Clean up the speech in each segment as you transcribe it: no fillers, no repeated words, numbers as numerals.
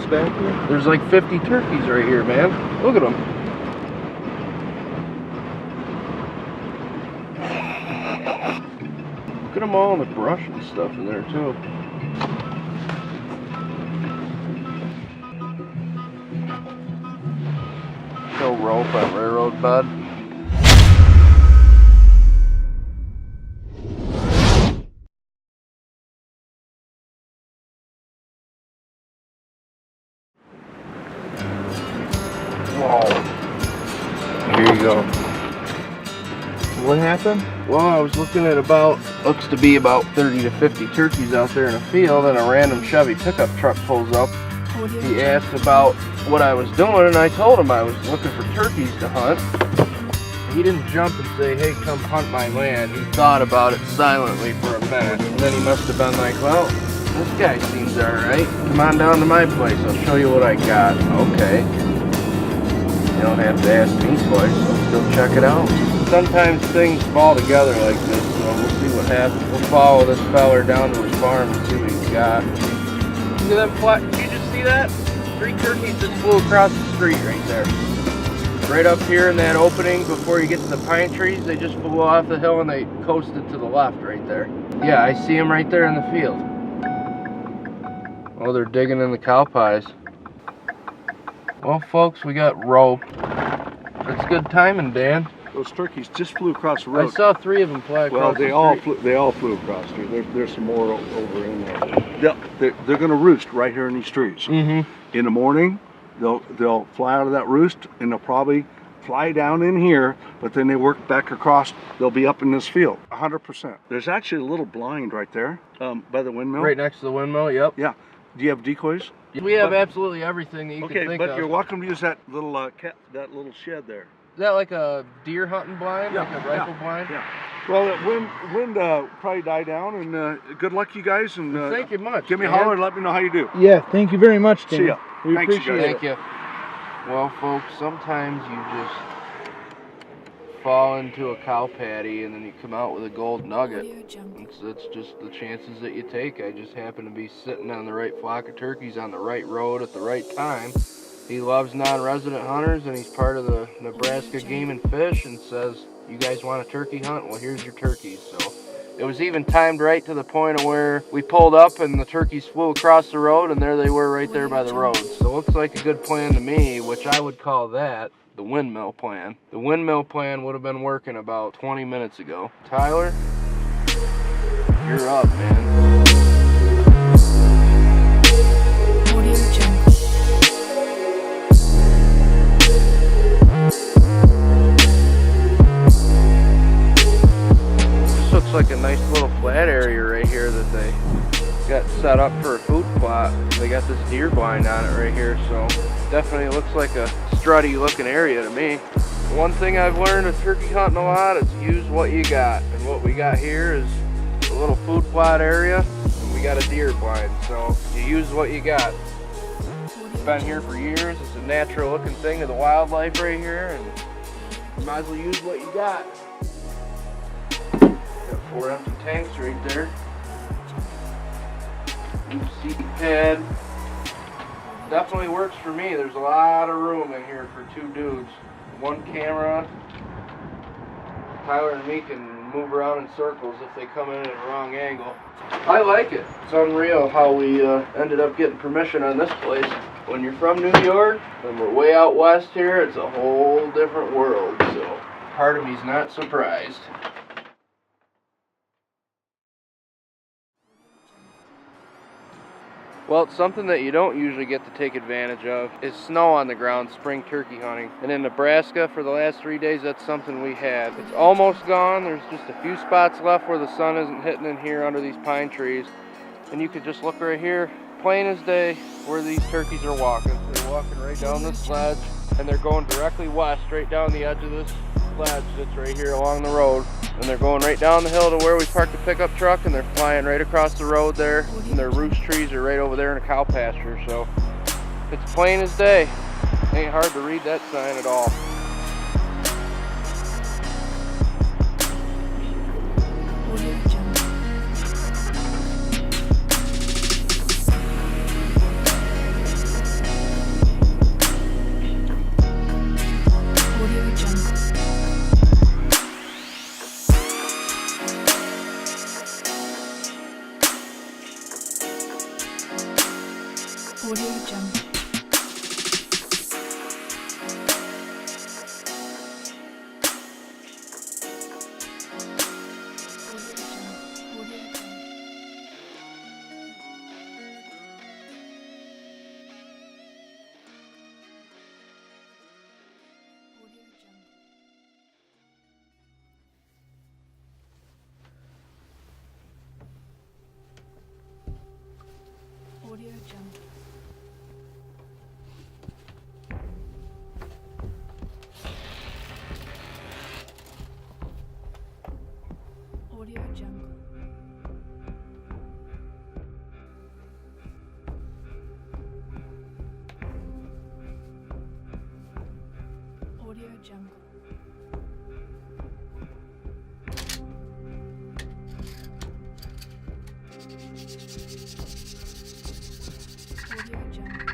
turkeys back here? There's like 50 turkeys right here, man. Look at them. Look at them all in the brush and stuff in there too. No rope on railroad bed. Whoa. Here you go. What happened? Well, I was looking at looks to be about 30 to 50 turkeys out there in a field, and a random Chevy pickup truck pulls up. He asked about what I was doing, and I told him I was looking for turkeys to hunt. He didn't jump and say, hey, come hunt my land. He thought about it silently for a minute, and then he must have been like, well, this guy seems alright. Come on down to my place, I'll show you what I got. Okay. You don't have to ask me twice, let's go check it out. Sometimes things fall together like this, so we'll see what happens. We'll follow this feller down to his farm and see what he's got. Look at them flat. Did you just see that? 3 turkeys just flew across the street right there. Right up here in that opening before you get to the pine trees, they just flew off the hill and they coasted to the left right there. Yeah, I see them right there in the field. Oh, they're digging in the cow pies. Well, folks, we got rope. That's good timing, Dan. Those turkeys just flew across the road. I saw 3 of them fly across the street. They all flew across the street. There's some more over in there. They're going to roost right here in these trees. Mm-hmm. In the morning, they'll fly out of that roost, and they'll probably fly down in here, but then they work back across. They'll be up in this field, 100%. There's actually a little blind right there by the windmill. Right next to the windmill, yep. Yeah. Do you have decoys? We have absolutely everything that you can think of. Okay, but you're welcome to use that little that little shed there. Is that like a deer hunting blind? Yeah, like a rifle blind? Yeah. Well, the wind probably died down, and good luck, you guys. And thank you much. Give me a holler and let me know how you do. Yeah, thank you very much, Dan. See ya. We Thanks, appreciate guys. it. Thank you. Well, folks, sometimes you just fall into a cow patty and then you come out with a gold nugget. It's just the chances that you take. I just happen to be sitting on the right flock of turkeys on the right road at the right time. He loves non-resident hunters, and he's part of the Nebraska Game and Fish, and says, you guys want a turkey hunt? Well, here's your turkeys. So it was even timed right to the point of where we pulled up and the turkeys flew across the road, and there they were right there by the road. So it looks like a good plan to me, which I would call that the windmill plan. The windmill plan would have been working about 20 minutes ago. Tyler, you're up, man. Looks like a nice little flat area right here that they got set up for a food plot. They got this deer blind on it right here, so definitely looks like a strutty looking area to me. One thing I've learned of turkey hunting a lot is use what you got, and what we got here is a little food plot area, and we got a deer blind, so you use what you got. It's been here for years. It's a natural looking thing to the wildlife right here, and you might as well use what you got. 4 empty tanks right there. New seat pad. Definitely works for me. There's a lot of room in here for 2 dudes. 1 camera. Tyler and me can move around in circles if they come in at a wrong angle. I like it. It's unreal how we ended up getting permission on this place. When you're from New York and we're way out west here, it's a whole different world. So part of me's not surprised. Well, it's something that you don't usually get to take advantage of is snow on the ground spring turkey hunting. And in Nebraska for the last 3 days, that's something we had. It's almost gone. There's just a few spots left where the sun isn't hitting in here under these pine trees. And you could just look right here, plain as day, where these turkeys are walking. They're walking right down this ledge, and they're going directly west, right down the edge of this ledge that's right here along the road. And they're going right down the hill to where we parked the pickup truck, and they're flying right across the road there, and their roost trees are right over there in a cow pasture. So it's plain as day. Ain't hard to read that sign at all. Audio Jungle. Audio Jungle. Audio Jungle. Audio Jungle. Audio Jungle.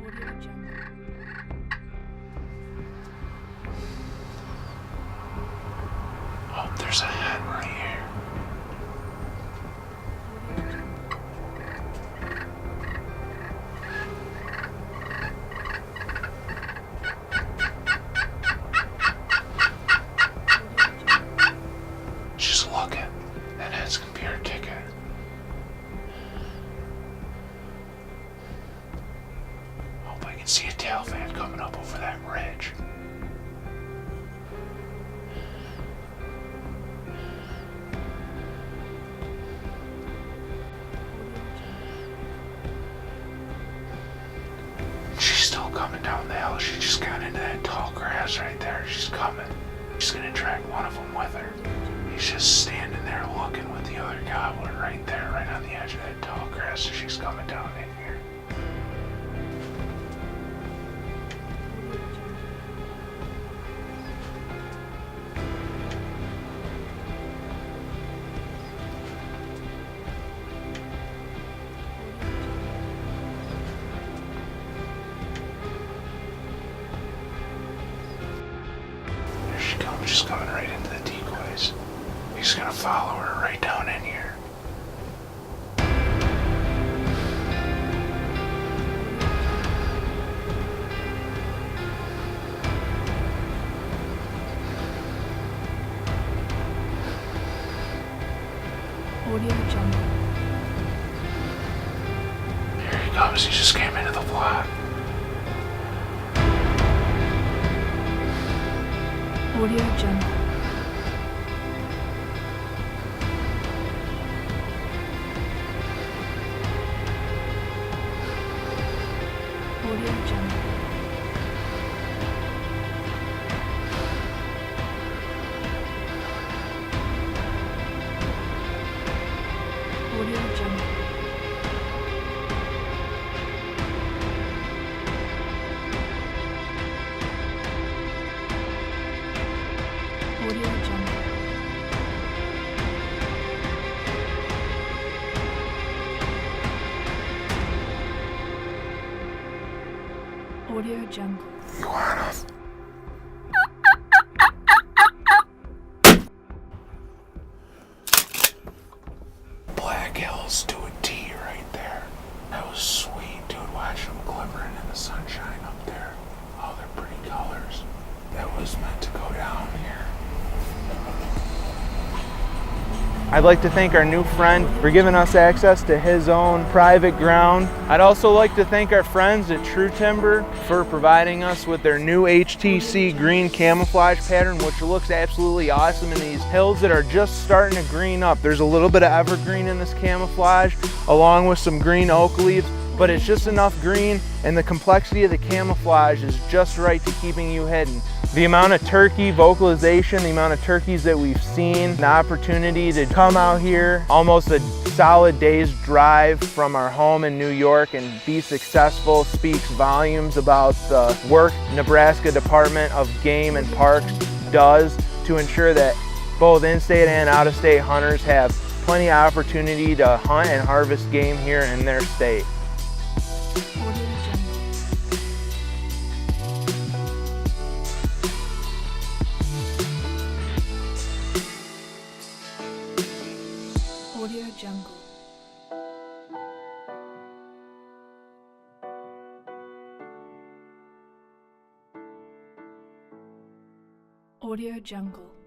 Audio Jungle. Oh, there's a hen right here. Audio Jungle. She's looking. That hen's gonna be her ticket. Hope I can see a tail fan coming up over that ridge. She's still coming down the hill. She just got into that tall grass right there. She's coming. She's gonna drag one of them with her. He's just standing there looking with the other gobbler right there, right on the edge of that tall grass. So she's coming down in here. There she comes, just coming right into the decoys. He's gonna follow her right down in here. Audio Jungle. Here he comes, he just came into the block. Audio Jungle. Audio Jungle. Audio Jungle. Audio Jungle. Audio Jungle. You want him? Black Hills to a T right there. That was sweet, dude. Watch them glimmering in the sunshine up there. Oh, they're pretty colors. That was meant to go down here. I'd like to thank our new friend for giving us access to his own private ground. I'd also like to thank our friends at True Timber for providing us with their new HTC green camouflage pattern, which looks absolutely awesome in these hills that are just starting to green up. There's a little bit of evergreen in this camouflage, along with some green oak leaves, but it's just enough green, and the complexity of the camouflage is just right to keeping you hidden. The amount of turkey vocalization, the amount of turkeys that we've seen, the opportunity to come out here, almost a solid day's drive from our home in New York and be successful, speaks volumes about the work Nebraska Department of Game and Parks does to ensure that both in-state and out-of-state hunters have plenty of opportunity to hunt and harvest game here in their state. Audio Audio Jungle. Audio Jungle.